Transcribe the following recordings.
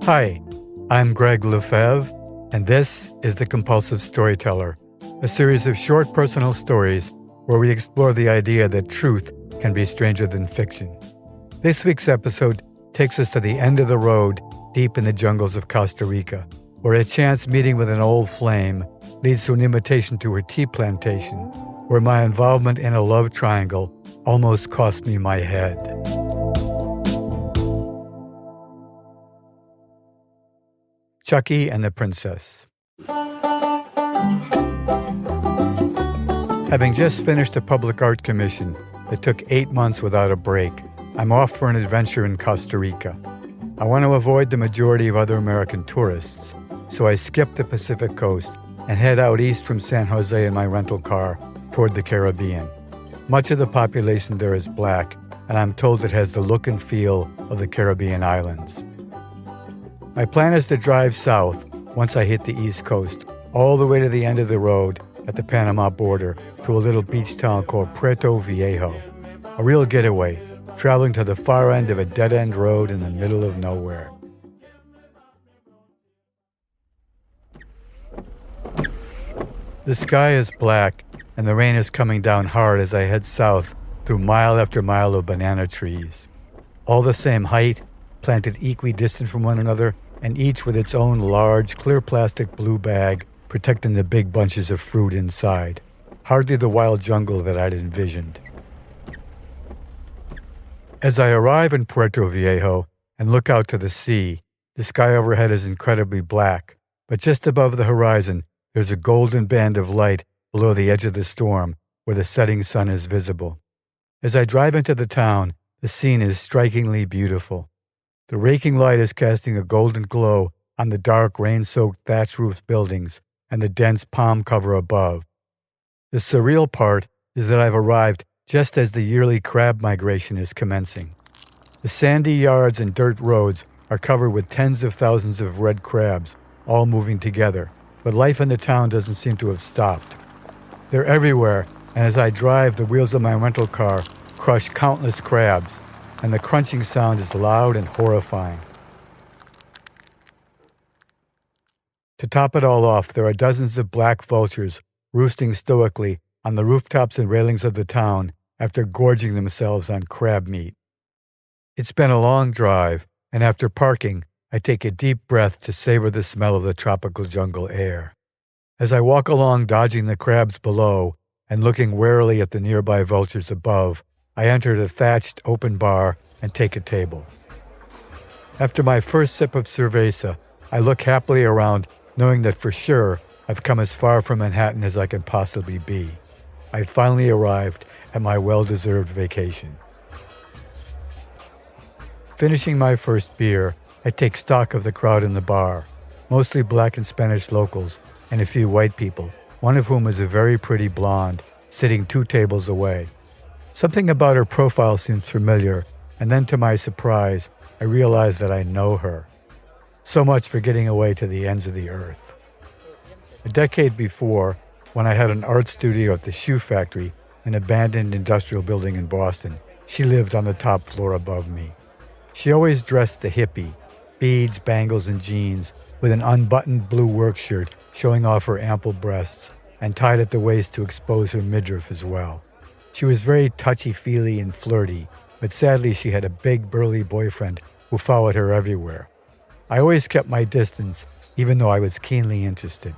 Hi, I'm Greg Lefebvre, and this is The Compulsive Storyteller, a series of short personal stories where we explore the idea that truth can be stranger than fiction. This week's episode takes us to the end of the road deep in the jungles of Costa Rica, where a chance meeting with an old flame leads to an invitation to her tea plantation, where my involvement in a love triangle almost cost me my head. Chucky and the Princess. Having just finished a public art commission that took 8 months without a break, I'm off for an adventure in Costa Rica. I want to avoid the majority of other American tourists, so I skip the Pacific coast and head out east from San Jose in my rental car toward the Caribbean. Much of the population there is black, and I'm told it has the look and feel of the Caribbean islands. My plan is to drive south once I hit the East Coast, all the way to the end of the road at the Panama border to a little beach town called Puerto Viejo. A real getaway, traveling to the far end of a dead-end road in the middle of nowhere. The sky is black, and the rain is coming down hard as I head south through mile after mile of banana trees. All the same height, planted equidistant from one another, and each with its own large, clear plastic blue bag protecting the big bunches of fruit inside. Hardly the wild jungle that I'd envisioned. As I arrive in Puerto Viejo and look out to the sea, the sky overhead is incredibly black, but just above the horizon, there's a golden band of light below the edge of the storm where the setting sun is visible. As I drive into the town, the scene is strikingly beautiful. The raking light is casting a golden glow on the dark, rain-soaked thatch roof buildings and the dense palm cover above. The surreal part is that I've arrived just as the yearly crab migration is commencing. The sandy yards and dirt roads are covered with tens of thousands of red crabs, all moving together, but life in the town doesn't seem to have stopped. They're everywhere, and as I drive, the wheels of my rental car crush countless crabs, and the crunching sound is loud and horrifying. To top it all off, there are dozens of black vultures roosting stoically on the rooftops and railings of the town after gorging themselves on crab meat. It's been a long drive, and after parking, I take a deep breath to savor the smell of the tropical jungle air. As I walk along dodging the crabs below and looking warily at the nearby vultures above, I enter the thatched open bar and take a table. After my first sip of cerveza, I look happily around, knowing that for sure I've come as far from Manhattan as I can possibly be. I finally arrived at my well-deserved vacation. Finishing my first beer, I take stock of the crowd in the bar, mostly black and Spanish locals and a few white people, one of whom is a very pretty blonde, sitting 2 tables away. Something about her profile seems familiar, and then to my surprise, I realize that I know her. So much for getting away to the ends of the earth. A decade before, when I had an art studio at the Shoe Factory, an abandoned industrial building in Boston, she lived on the top floor above me. She always dressed the hippie, beads, bangles, and jeans, with an unbuttoned blue work shirt showing off her ample breasts, and tied at the waist to expose her midriff as well. She was very touchy-feely and flirty, but sadly she had a big, burly boyfriend who followed her everywhere. I always kept my distance, even though I was keenly interested.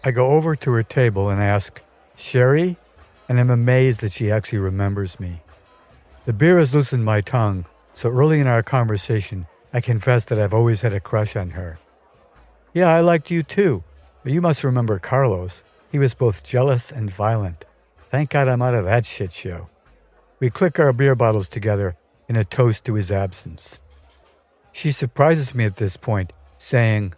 I go over to her table and ask, "Sherry?" and am amazed that she actually remembers me. The beer has loosened my tongue, so early in our conversation, I confess that I've always had a crush on her. "Yeah, I liked you too, but you must remember Carlos. He was both jealous and violent. Thank God I'm out of that shit show." We click our beer bottles together in a toast to his absence. She surprises me at this point, saying,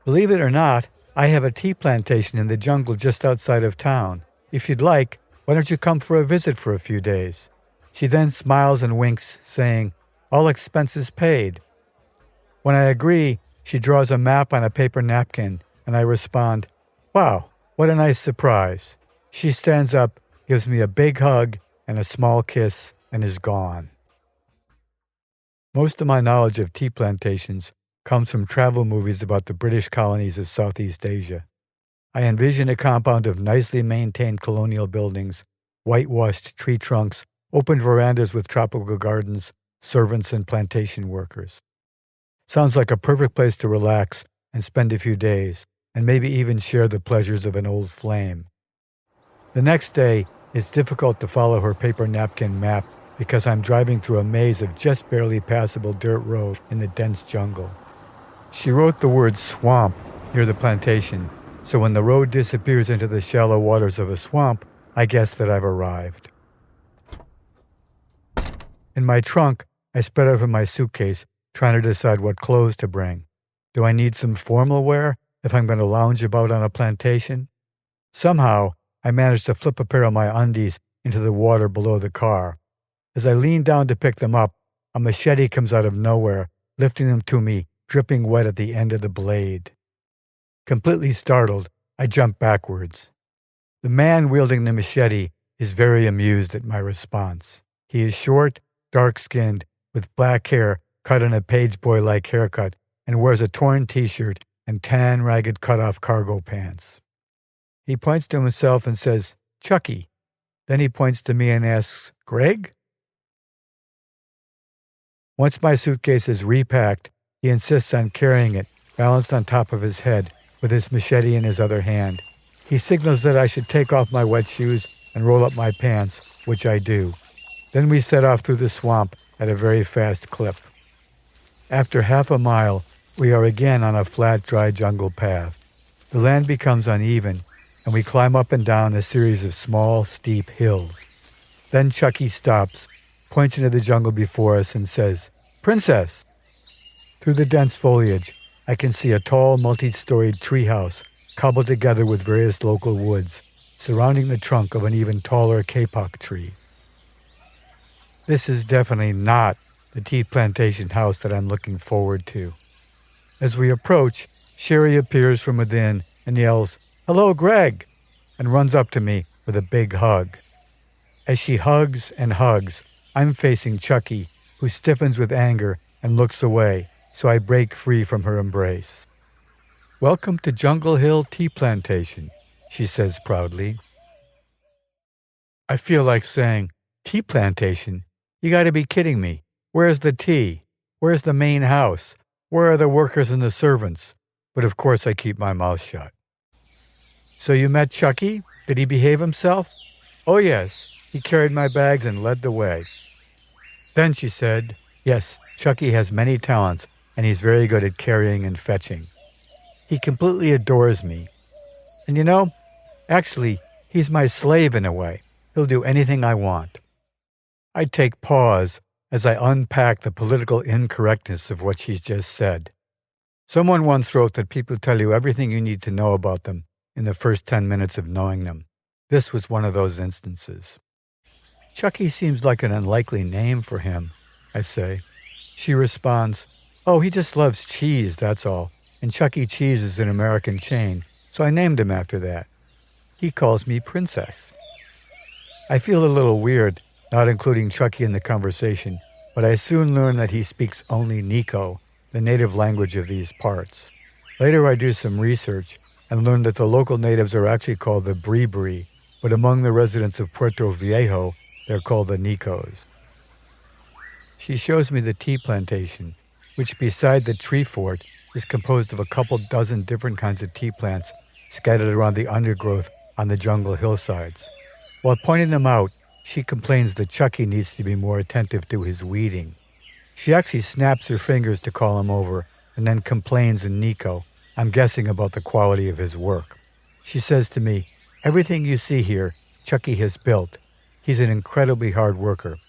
"Believe it or not, I have a tea plantation in the jungle just outside of town. If you'd like, why don't you come for a visit for a few days?" She then smiles and winks, saying, "All expenses paid." When I agree, she draws a map on a paper napkin, and I respond, "Wow, what a nice surprise." She stands up, gives me a big hug and a small kiss, and is gone. Most of my knowledge of tea plantations comes from travel movies about the British colonies of Southeast Asia. I envision a compound of nicely maintained colonial buildings, whitewashed tree trunks, open verandas with tropical gardens, servants, and plantation workers. Sounds like a perfect place to relax and spend a few days, and maybe even share the pleasures of an old flame. The next day, it's difficult to follow her paper napkin map because I'm driving through a maze of just barely passable dirt road in the dense jungle. She wrote the word swamp near the plantation, so when the road disappears into the shallow waters of a swamp, I guess that I've arrived. In my trunk, I spread open my suitcase, trying to decide what clothes to bring. Do I need some formal wear if I'm going to lounge about on a plantation? Somehow, I managed to flip a pair of my undies into the water below the car. As I lean down to pick them up, a machete comes out of nowhere, lifting them to me, dripping wet at the end of the blade. Completely startled, I jump backwards. The man wielding the machete is very amused at my response. He is short, dark-skinned, with black hair cut in a page boy-like haircut, and wears a torn t-shirt and tan, ragged cut-off cargo pants. He points to himself and says, "Chucky." Then he points to me and asks, "Greg?" Once my suitcase is repacked, he insists on carrying it, balanced on top of his head, with his machete in his other hand. He signals that I should take off my wet shoes and roll up my pants, which I do. Then we set off through the swamp at a very fast clip. After half a mile, we are again on a flat, dry jungle path. The land becomes uneven, and we climb up and down a series of small, steep hills. Then Chucky stops, points into the jungle before us, and says, "Princess!" Through the dense foliage, I can see a tall, multi-storied treehouse cobbled together with various local woods, surrounding the trunk of an even taller kapok tree. This is definitely not the tea plantation house that I'm looking forward to. As we approach, Sherry appears from within and yells, "Hello, Greg," and runs up to me with a big hug. As she hugs and hugs, I'm facing Chucky, who stiffens with anger and looks away, so I break free from her embrace. "Welcome to Jungle Hill Tea Plantation," she says proudly. I feel like saying, "Tea plantation? You gotta be kidding me. Where's the tea? Where's the main house? Where are the workers and the servants?" But of course I keep my mouth shut. "So you met Chucky? Did he behave himself?" "Oh yes, he carried my bags and led the way." Then she said, "Yes, Chucky has many talents, and he's very good at carrying and fetching. He completely adores me. And you know, actually, he's my slave in a way. He'll do anything I want." I take pause as I unpack the political incorrectness of what she's just said. Someone once wrote that people tell you everything you need to know about them in the first 10 minutes of knowing them. This was one of those instances. "Chucky seems like an unlikely name for him," I say. She responds, "Oh, he just loves cheese, that's all. And Chuck E. Cheese is an American chain, so I named him after that. He calls me Princess." I feel a little weird not including Chucky in the conversation, but I soon learn that he speaks only Nico, the native language of these parts. Later I do some research and learn that the local natives are actually called the Bribri, but among the residents of Puerto Viejo, they're called the Nicos. She shows me the tea plantation, which beside the tree fort is composed of a couple dozen different kinds of tea plants scattered around the undergrowth on the jungle hillsides. While pointing them out, she complains that Chucky needs to be more attentive to his weeding. She actually snaps her fingers to call him over and then complains in Nico, I'm guessing about the quality of his work. She says to me, "Everything you see here, Chucky has built. He's an incredibly hard worker."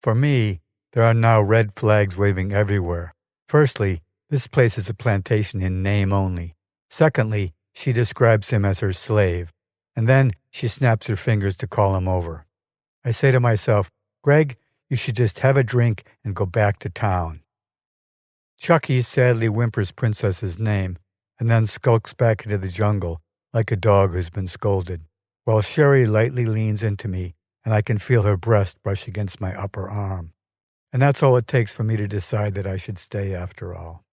For me, there are now red flags waving everywhere. Firstly, this place is a plantation in name only. Secondly, she describes him as her slave. And then she snaps her fingers to call him over. I say to myself, "Greg, you should just have a drink and go back to town." Chucky sadly whimpers Princess's name and then skulks back into the jungle like a dog who's been scolded, while Sherry lightly leans into me and I can feel her breast brush against my upper arm. And that's all it takes for me to decide that I should stay after all.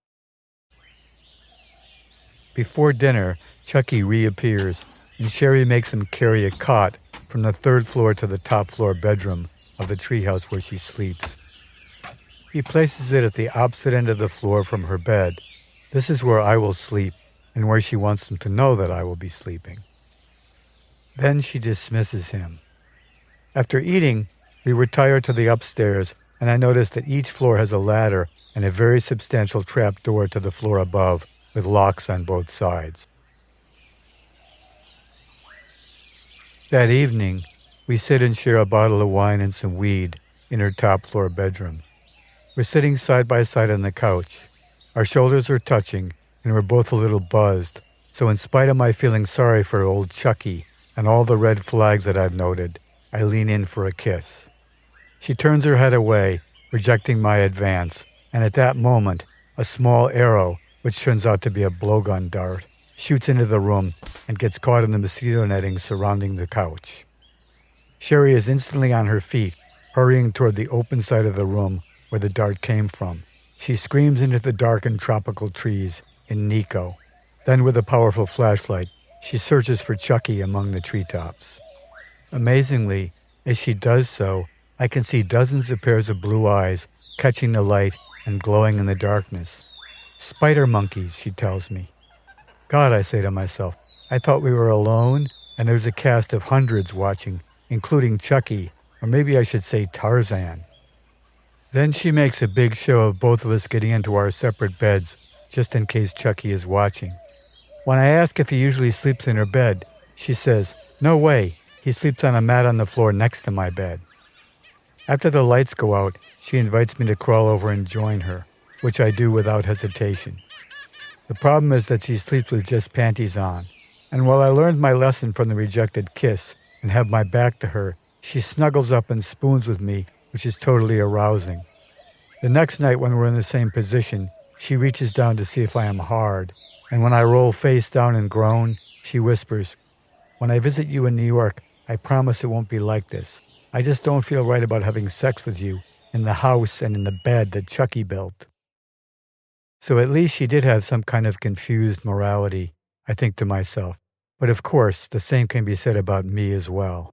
Before dinner, Chucky reappears, and Sherry makes him carry a cot from the third floor to the top floor bedroom of the treehouse where she sleeps. He places it at the opposite end of the floor from her bed. This is where I will sleep, and where she wants him to know that I will be sleeping. Then she dismisses him. After eating, we retire to the upstairs, and I notice that each floor has a ladder and a very substantial trap door to the floor above, with locks on both sides. That evening, we sit and share a bottle of wine and some weed in her top floor bedroom. We're sitting side by side on the couch. Our shoulders are touching, and we're both a little buzzed, so in spite of my feeling sorry for old Chucky and all the red flags that I've noted, I lean in for a kiss. She turns her head away, rejecting my advance, and at that moment, a small arrow, which turns out to be a blowgun dart, shoots into the room and gets caught in the mosquito netting surrounding the couch. Sherry is instantly on her feet, hurrying toward the open side of the room where the dart came from. She screams into the darkened tropical trees in Nico. Then with a powerful flashlight, she searches for Chucky among the treetops. Amazingly, as she does so, I can see dozens of pairs of blue eyes catching the light and glowing in the darkness. Spider monkeys, she tells me. God, I say to myself, I thought we were alone, and there's a cast of hundreds watching, including Chucky, or maybe I should say Tarzan. Then she makes a big show of both of us getting into our separate beds, just in case Chucky is watching. When I ask if he usually sleeps in her bed, she says, "No way, he sleeps on a mat on the floor next to my bed." After the lights go out, she invites me to crawl over and join her, which I do without hesitation. The problem is that she sleeps with just panties on, and while I learned my lesson from the rejected kiss and have my back to her, she snuggles up and spoons with me, which is totally arousing. The next night when we're in the same position, she reaches down to see if I am hard, and when I roll face down and groan, she whispers, "When I visit you in New York, I promise it won't be like this. I just don't feel right about having sex with you in the house and in the bed that Chucky built." So at least she did have some kind of confused morality, I think to myself. But of course, the same can be said about me as well.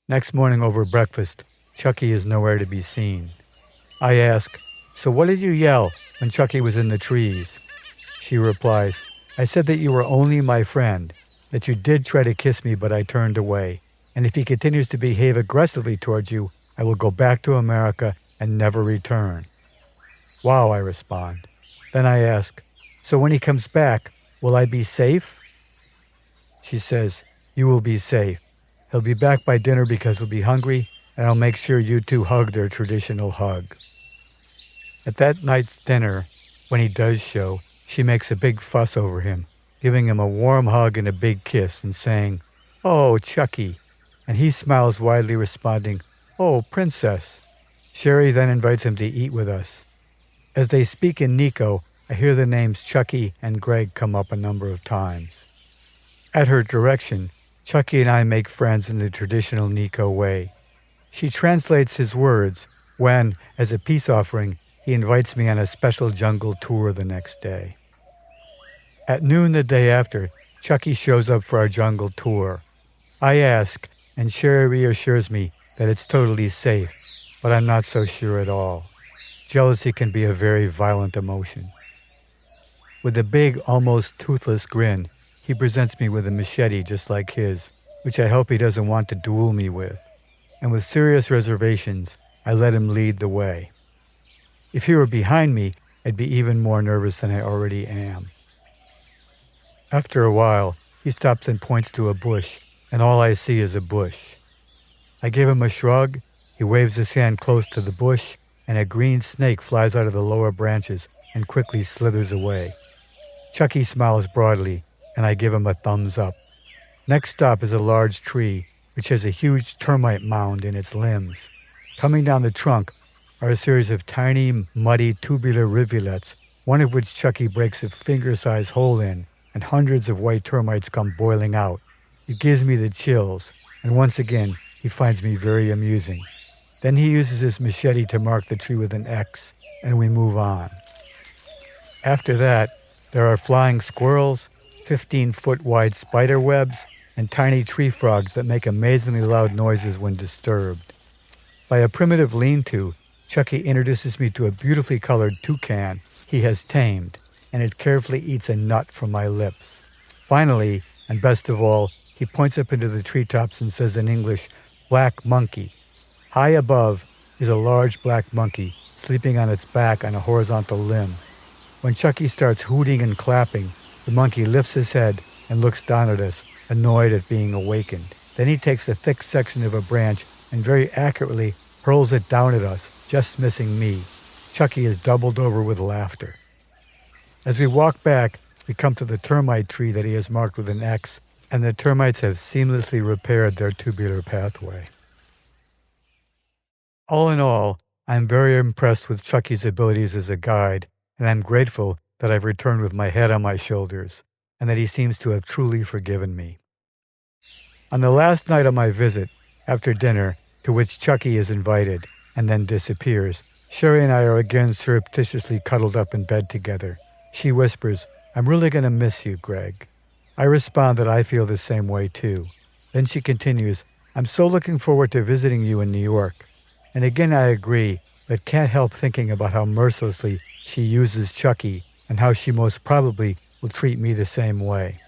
Next morning over breakfast, Chucky is nowhere to be seen. I ask, "So what did you yell when Chucky was in the trees?" She replies, "I said that you were only my friend, that you did try to kiss me but I turned away, and if he continues to behave aggressively towards you, I will go back to America and never return." "Wow," I respond. Then I ask, "So when he comes back, will I be safe?" She says, "You will be safe. He'll be back by dinner because he'll be hungry, and I'll make sure you two hug their traditional hug." At that night's dinner, when he does show, she makes a big fuss over him, giving him a warm hug and a big kiss and saying, "Oh, Chucky," and he smiles widely responding, "Oh, princess." Sherry then invites him to eat with us. As they speak in Nico, I hear the names Chucky and Greg come up a number of times. At her direction, Chucky and I make friends in the traditional Nico way. She translates his words when, as a peace offering, he invites me on a special jungle tour the next day. At noon the day after, Chucky shows up for our jungle tour. I ask, and Sherry reassures me that it's totally safe, but I'm not so sure at all. Jealousy can be a very violent emotion. With a big, almost toothless grin, he presents me with a machete just like his, which I hope he doesn't want to duel me with. And with serious reservations, I let him lead the way. If he were behind me, I'd be even more nervous than I already am. After a while, he stops and points to a bush, and all I see is a bush. I give him a shrug, he waves his hand close to the bush, and a green snake flies out of the lower branches and quickly slithers away. Chucky smiles broadly, and I give him a thumbs up. Next stop is a large tree, which has a huge termite mound in its limbs. Coming down the trunk, are a series of tiny, muddy, tubular rivulets, one of which Chucky breaks a finger-sized hole in, and hundreds of white termites come boiling out. It gives me the chills, and once again, he finds me very amusing. Then he uses his machete to mark the tree with an X, and we move on. After that, there are flying squirrels, 15-foot wide spider webs, and tiny tree frogs that make amazingly loud noises when disturbed. By a primitive lean-to, Chucky introduces me to a beautifully colored toucan he has tamed, and it carefully eats a nut from my lips. Finally, and best of all, he points up into the treetops and says in English, "Black monkey." High above is a large black monkey sleeping on its back on a horizontal limb. When Chucky starts hooting and clapping, the monkey lifts his head and looks down at us, annoyed at being awakened. Then he takes a thick section of a branch and very accurately hurls it down at us, just missing me. Chucky is doubled over with laughter. As we walk back, we come to the termite tree that he has marked with an X, and the termites have seamlessly repaired their tubular pathway. All in all, I'm very impressed with Chucky's abilities as a guide, and I'm grateful that I've returned with my head on my shoulders, and that he seems to have truly forgiven me. On the last night of my visit, after dinner, to which Chucky is invited, and then disappears, Sherry and I are again surreptitiously cuddled up in bed together. She whispers, "I'm really going to miss you, Greg." I respond that I feel the same way too. Then she continues, "I'm so looking forward to visiting you in New York." And again I agree, but can't help thinking about how mercilessly she uses Chucky and how she most probably will treat me the same way.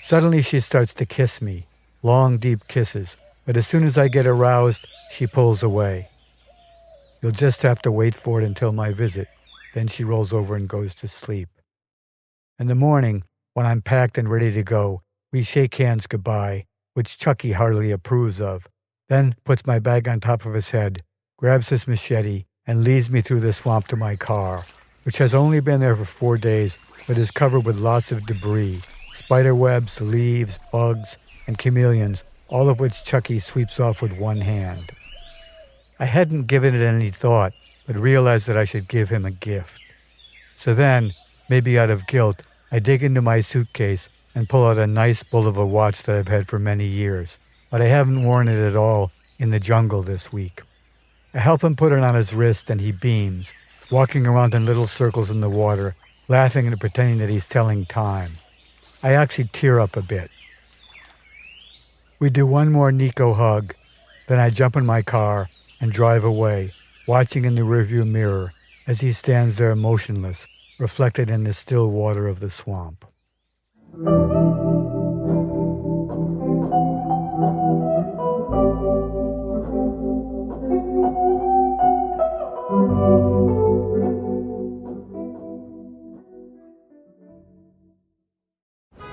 Suddenly she starts to kiss me, long, deep kisses, but as soon as I get aroused, she pulls away. "You'll just have to wait for it until my visit." Then she rolls over and goes to sleep. In the morning, when I'm packed and ready to go, we shake hands goodbye, which Chucky hardly approves of, then puts my bag on top of his head, grabs his machete, and leads me through the swamp to my car, which has only been there for 4 days, but is covered with lots of debris, spider webs, leaves, bugs, and chameleons, all of which Chucky sweeps off with one hand. I hadn't given it any thought, but realized that I should give him a gift. So then, maybe out of guilt, I dig into my suitcase and pull out a nice Bulova watch that I've had for many years, but I haven't worn it at all in the jungle this week. I help him put it on his wrist and he beams, walking around in little circles in the water, laughing and pretending that he's telling time. I actually tear up a bit. We do one more Nico hug, then I jump in my car and drive away, watching in the rearview mirror as he stands there motionless, reflected in the still water of the swamp.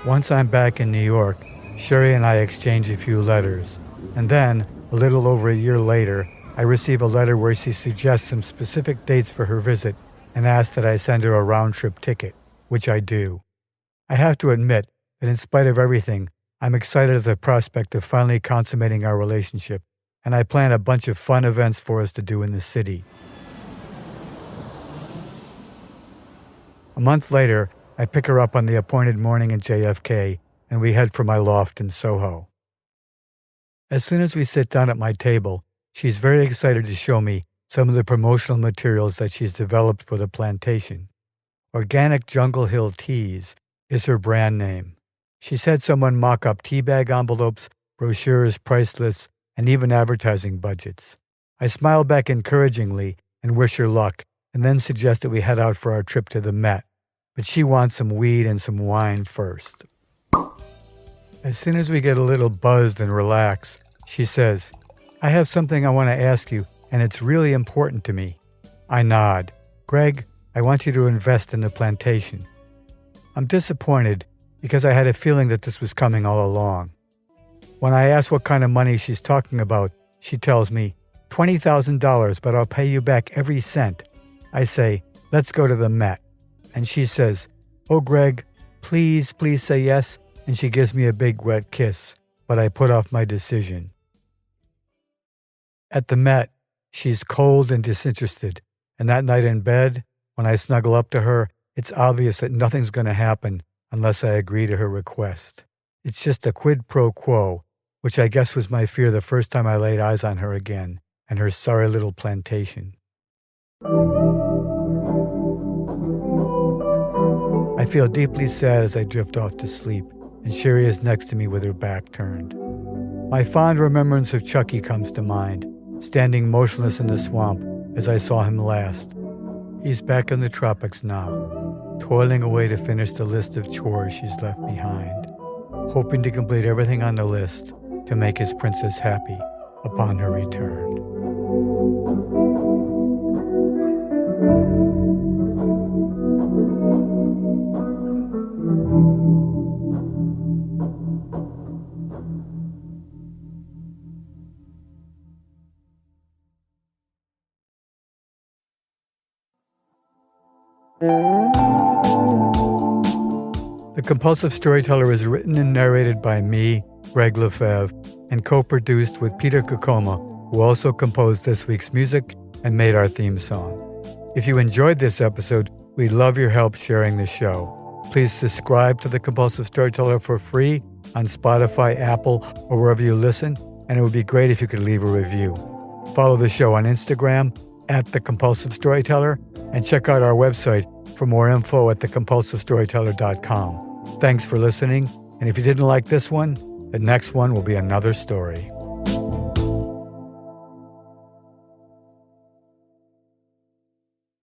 Once I'm back in New York, Sherry and I exchange a few letters, and then, a little over a year later, I receive a letter where she suggests some specific dates for her visit and asks that I send her a round-trip ticket, which I do. I have to admit that in spite of everything, I'm excited at the prospect of finally consummating our relationship, and I plan a bunch of fun events for us to do in the city. A month later, I pick her up on the appointed morning at JFK, and we head for my loft in Soho. As soon as we sit down at my table, she's very excited to show me some of the promotional materials that she's developed for the plantation. Organic Jungle Hill Teas is her brand name. She's had someone mock up tea bag envelopes, brochures, price lists, and even advertising budgets. I smile back encouragingly and wish her luck, and then suggest that we head out for our trip to the Met. But she wants some weed and some wine first. As soon as we get a little buzzed and relaxed, she says, "I have something I want to ask you, and it's really important to me." I nod. "Greg, I want you to invest in the plantation." I'm disappointed because I had a feeling that this was coming all along. When I ask what kind of money she's talking about, she tells me, $20,000, but I'll pay you back every cent. I say, "Let's go to the Met." And she says, "Oh, Greg, please say yes." And she gives me a big wet kiss, but I put off my decision. At the Met, She's cold and disinterested, and that night in bed, when I snuggle up to her, it's obvious that nothing's going to happen unless I agree to her request. It's just a quid pro quo, which I guess was my fear the first time I laid eyes on her again and her sorry little plantation. I feel deeply sad as I drift off to sleep, and Sherry is next to me with her back turned. My fond remembrance of Chucky comes to mind, standing motionless in the swamp as I saw him last. He's back in the tropics now, toiling away to finish the list of chores she's left behind, hoping to complete everything on the list to make his princess happy upon her return. The Compulsive Storyteller is written and narrated by me, Greg Lefebvre, and co-produced with Peter Kokoma, who also composed this week's music and made our theme song. If you enjoyed this episode, we'd love your help sharing the show. Please subscribe to The Compulsive Storyteller for free on Spotify, Apple, or wherever you listen, and it would be great if you could leave a review. Follow the show on Instagram @The Compulsive Storyteller, and check out our website for more info at thecompulsivestoryteller.com. Thanks for listening, and if you didn't like this one, the next one will be another story.